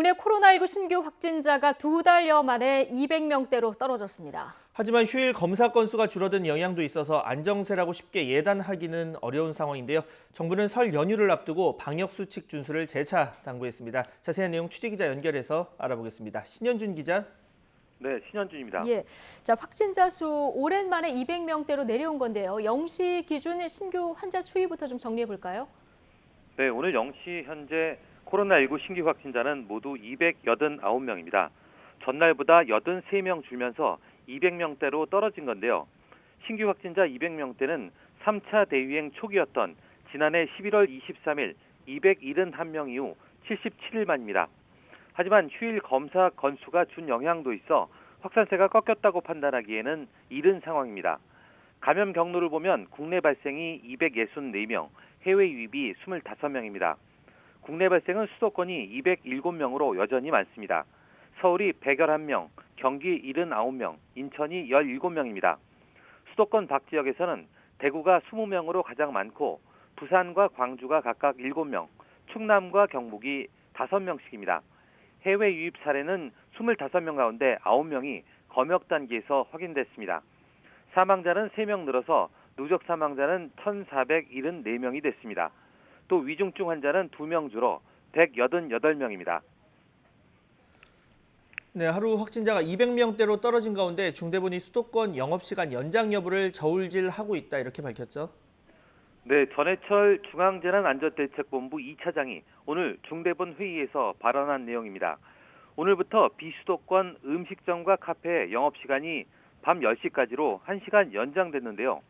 국내 코로나19 신규 확진자가 2달여 만에 200명대로 떨어졌습니다. 하지만 휴일 검사 건수가 줄어든 영향도 있어서 안정세라고 쉽게 예단하기는 어려운 상황인데요. 정부는 설 연휴를 앞두고 방역수칙 준수를 재차 당부했습니다. 자세한 내용 취재기자 연결해서 알아보겠습니다. 신현준 기자. 네, 신현준입니다. 자, 확진자 수 오랜만에 200명대로 내려온 건데요. 0시 기준 신규 환자 추이부터 좀 정리해 볼까요? 네, 오늘 0시 현재 코로나19 신규 확진자는 모두 289명입니다. 전날보다 83명 줄면서 200명대로 떨어진 건데요. 신규 확진자 200명대는 3차 대유행 초기였던 지난해 11월 23일 271명 이후 77일 만입니다. 하지만 휴일 검사 건수가 준 영향도 있어 확산세가 꺾였다고 판단하기에는 이른 상황입니다. 감염 경로를 보면 국내 발생이 264명, 해외 유입이 25명입니다. 국내 발생은 수도권이 207명으로 여전히 많습니다. 서울이 111명, 경기 79명, 인천이 17명입니다. 수도권 밖 지역에서는 대구가 20명으로 가장 많고 부산과 광주가 각각 7명, 충남과 경북이 5명씩입니다. 해외 유입 사례는 25명 가운데 9명이 검역 단계에서 확인됐습니다. 사망자는 3명 늘어서 누적 사망자는 1,474명이 됐습니다. 또 위중증 환자는 2명 줄어 188명입니다. 네, 하루 확진자가 200명대로 떨어진 가운데 중대본이 수도권 영업시간 연장 여부를 저울질하고 있다 이렇게 밝혔죠. 네, 전해철 중앙재난안전대책본부 2차장이 오늘 중대본 회의에서 발언한 내용입니다. 오늘부터 비수도권 음식점과 카페 영업시간이 밤 10시까지로 1시간 연장됐는데요.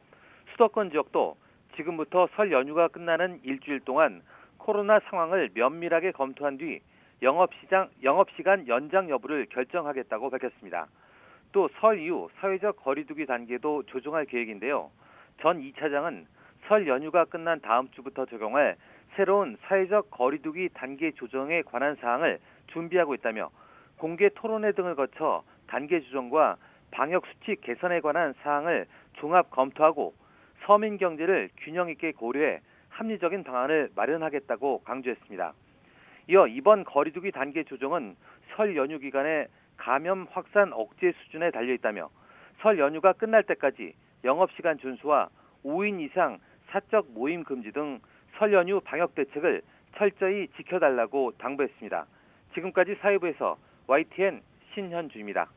수도권 지역도 지금부터 설 연휴가 끝나는 일주일 동안 코로나 상황을 면밀하게 검토한 뒤 영업시간 연장 여부를 결정하겠다고 밝혔습니다. 또 설 이후 사회적 거리두기 단계도 조정할 계획인데요. 전 2차장은 설 연휴가 끝난 다음 주부터 적용할 새로운 사회적 거리두기 단계 조정에 관한 사항을 준비하고 있다며 공개 토론회 등을 거쳐 단계 조정과 방역 수칙 개선에 관한 사항을 종합 검토하고 서민 경제를 균형 있게 고려해 합리적인 방안을 마련하겠다고 강조했습니다. 이어 이번 거리두기 단계 조정은 설 연휴 기간에 감염 확산 억제 수준에 달려 있다며 설 연휴가 끝날 때까지 영업시간 준수와 5인 이상 사적 모임 금지 등 설 연휴 방역 대책을 철저히 지켜달라고 당부했습니다. 지금까지 사회부에서 YTN 신현주입니다.